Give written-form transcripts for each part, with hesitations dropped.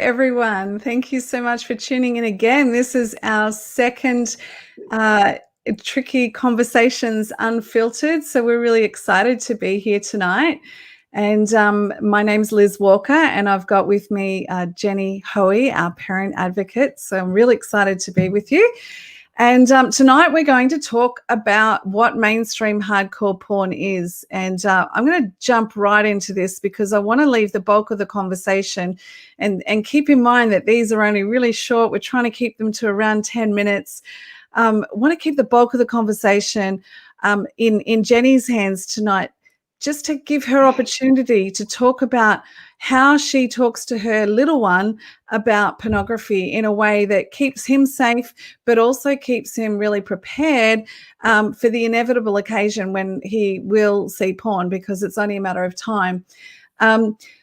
everyone. Thank you so much for tuning in again. This is our second Tricky Conversations Unfiltered. So we're really excited to be here tonight. And my name's Liz Walker, and I've got with me Jenny Hoey, our parent advocate. So I'm really excited to be with you. And tonight we're going to talk about what mainstream hardcore porn is. And I'm going to jump right into this because I want to leave the bulk of the conversation and keep in mind that these are only really short. We're trying to keep them to around 10 minutes. I want to keep the bulk of the conversation in Jenny's hands tonight, just to give her opportunity to talk about how she talks to her little one about pornography in a way that keeps him safe, but also keeps him really prepared for the inevitable occasion when he will see porn, because it's only a matter of time.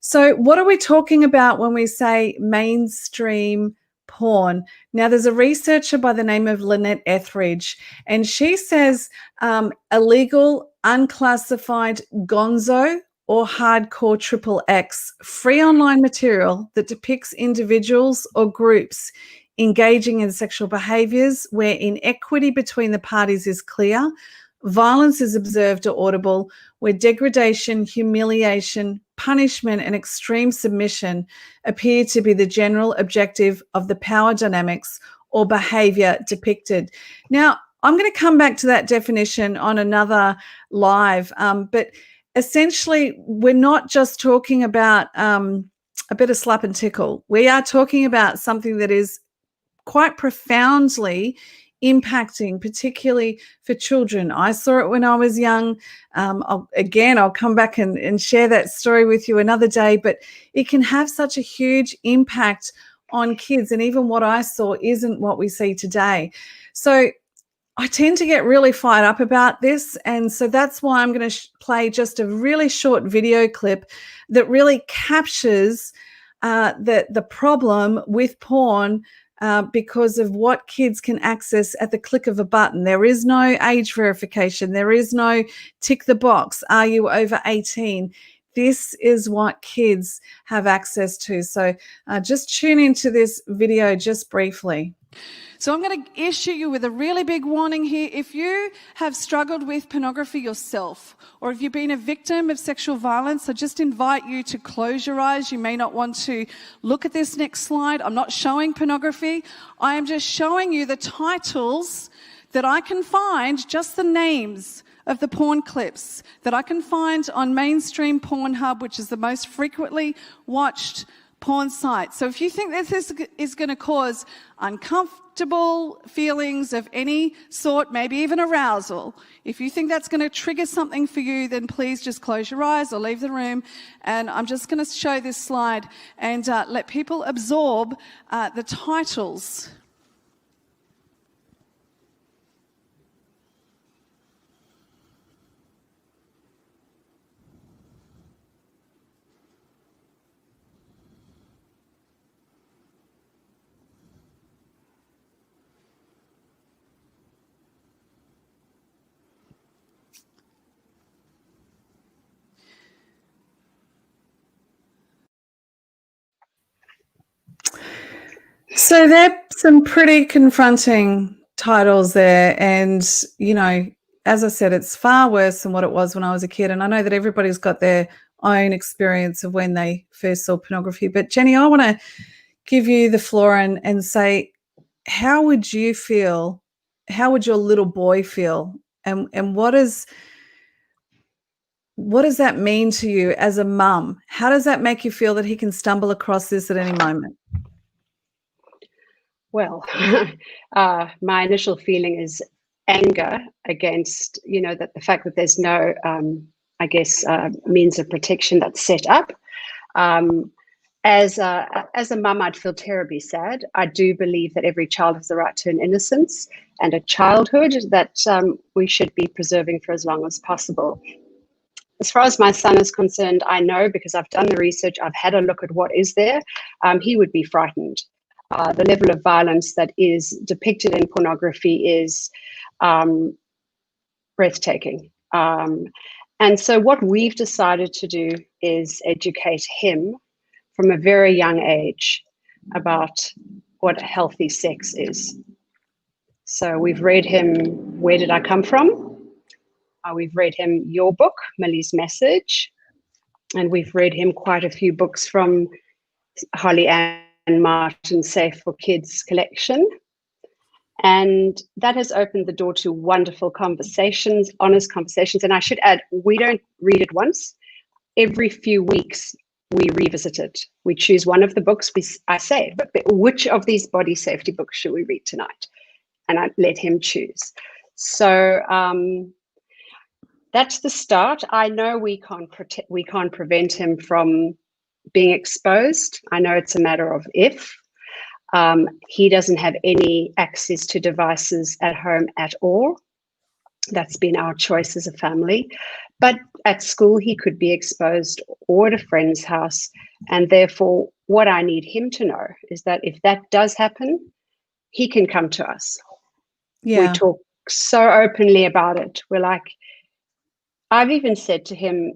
So what are we talking about when we say mainstream porn? Now, there's a researcher by the name of Lynette Etheridge, and she says illegal, unclassified gonzo or hardcore XXX free online material that depicts individuals or groups engaging in sexual behaviours where inequity between the parties is clear, violence is observed or audible, where degradation, humiliation, punishment and extreme submission appear to be the general objective of the power dynamics or behaviour depicted. Now, I'm going to come back to that definition on another live, but essentially we're not just talking about a bit of slap and tickle. We are talking about something that is quite profoundly impacting, particularly for children. I saw it when I was young. I'll come back and share that story with you another day, but it can have such a huge impact on kids. And even what I saw isn't what we see today. So I tend to get really fired up about this. And so that's why I'm going to play just a really short video clip that really captures the problem with porn because of what kids can access at the click of a button. There is no age verification. There is no tick the box. Are you over 18? This is what kids have access to. So just tune into this video just briefly. So I'm going to issue you with a really big warning here. If you have struggled with pornography yourself, or if you've been a victim of sexual violence, I just invite you to close your eyes. You may not want to look at this next slide. I'm not showing pornography. I am just showing you the titles that I can find, just the names of the porn clips that I can find on mainstream Pornhub, which is the most frequently watched porn site. So if you think that this is going to cause uncomfortable feelings of any sort, maybe even arousal, if you think that's going to trigger something for you, then please just close your eyes or leave the room. And I'm just going to show this slide and let people absorb the titles. So there are some pretty confronting titles there. And, you know, as I said, it's far worse than what it was when I was a kid. And I know that everybody's got their own experience of when they first saw pornography. But, Jenny, I want to give you the floor and say, how would you feel? How would your little boy feel? And what does that mean to you as a mum? How does that make you feel that he can stumble across this at any moment? Well, my initial feeling is anger against, that the fact that there's no, means of protection that's set up. As a mum, I'd feel terribly sad. I do believe that every child has the right to an innocence and a childhood that we should be preserving for as long as possible. As far as my son is concerned, I know, because I've done the research, I've had a look at what is there, he would be frightened. The level of violence that is depicted in pornography is breathtaking. And so what we've decided to do is educate him from a very young age about what healthy sex is. So we've read him Where Did I Come From? We've read him your book, Millie's Message. And we've read him quite a few books from Holly Ann Martin's Safe for Kids collection. And that has opened the door to wonderful conversations, honest conversations. And I should add, we don't read it once. Every few weeks, we revisit it. We choose one of the books. I say, but which of these body safety books should we read tonight? And I let him choose. So that's the start. I know we can't prevent him from being exposed. I know it's a matter of if. He doesn't have any access to devices at home at all. That's been our choice as a family. But at school, he could be exposed or at a friend's house. And therefore, what I need him to know is that if that does happen, he can come to us. Yeah. We talk so openly about it. We're like, I've even said to him,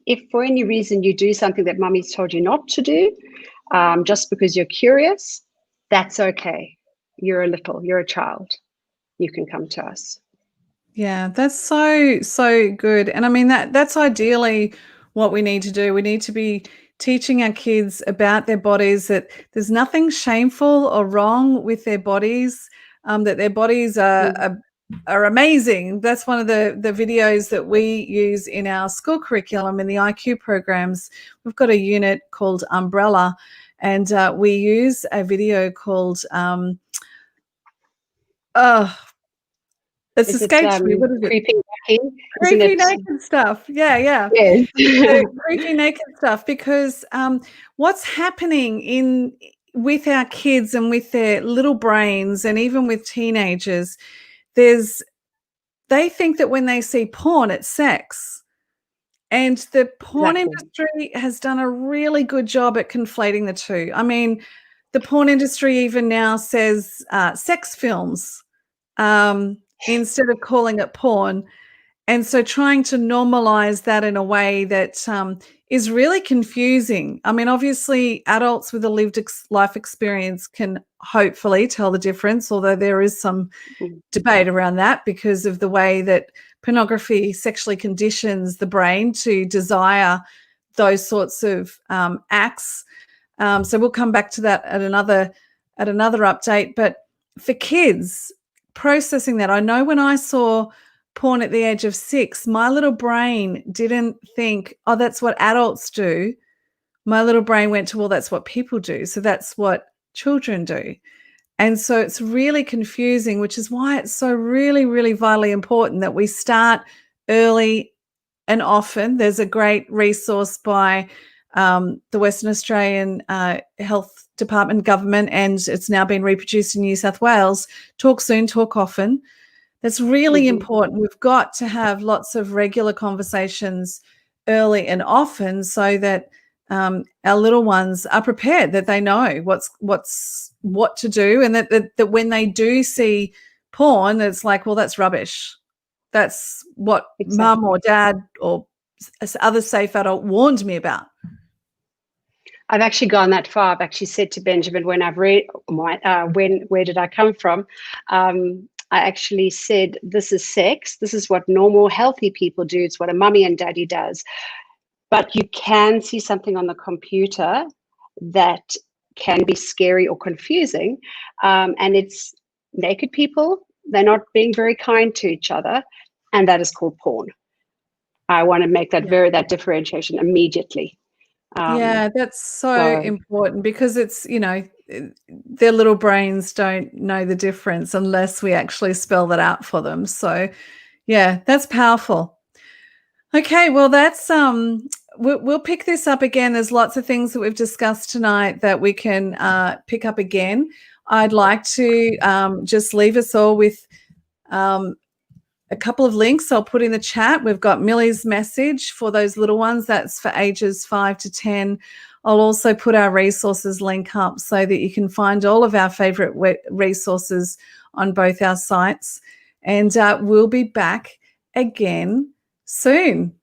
if for any reason you do something that mummy's told you not to do, just because you're curious, that's okay. You're a child. You can come to us. Yeah, that's so good. And I mean that's ideally what we need to do. We need to be teaching our kids about their bodies, that there's nothing shameful or wrong with their bodies, that their bodies are amazing. That's one of the videos that we use in our school curriculum in the IQ programs. We've got a unit called Umbrella, and we use a video called it's escapes me. What is it? Creepy naked. Creepy naked stuff. Yeah. Yes. So creepy naked stuff, because what's happening with our kids and with their little brains, and even with teenagers, they think that when they see porn, it's sex. And the porn industry has done a really good job at conflating the two. I mean, the porn industry even now says sex films instead of calling it porn. And so trying to normalize that in a way that is really confusing. I mean, obviously, adults with a lived life experience can hopefully tell the difference, although there is some debate around that because of the way that pornography sexually conditions the brain to desire those sorts of acts. So we'll come back to that at another update. But for kids, processing that, I know when I saw porn at the age of 6, my little brain didn't think, oh, that's what adults do. My little brain went to, well, that's what people do. So that's what children do. And so it's really confusing, which is why it's so really, really vitally important that we start early and often. There's a great resource by the Western Australian Health Department government, and it's now been reproduced in New South Wales. Talk soon, talk often. That's really important. We've got to have lots of regular conversations early and often so that our little ones are prepared, that they know what to do, and that when they do see porn, it's like, well, that's rubbish. That's what mum or dad or other safe adult warned me about. I've actually gone that far. I've actually said to Benjamin, when I've read Where Did I Come From? I actually said, this is sex. This is what normal, healthy people do. It's what a mummy and daddy does. But you can see something on the computer that can be scary or confusing. And it's naked people. They're not being very kind to each other. And that is called porn. I want to make that that differentiation immediately. Yeah, that's so important, because it's, their little brains don't know the difference unless we actually spell that out for them. So yeah, that's powerful. Okay, well, that's we'll pick this up again. There's lots of things that we've discussed tonight that we can pick up again. I'd like to just leave us all with a couple of links I'll put in the chat. We've got Millie's Message for those little ones. That's for ages 5 to 10. I'll also put our resources link up so that you can find all of our favorite resources on both our sites. And we'll be back again soon.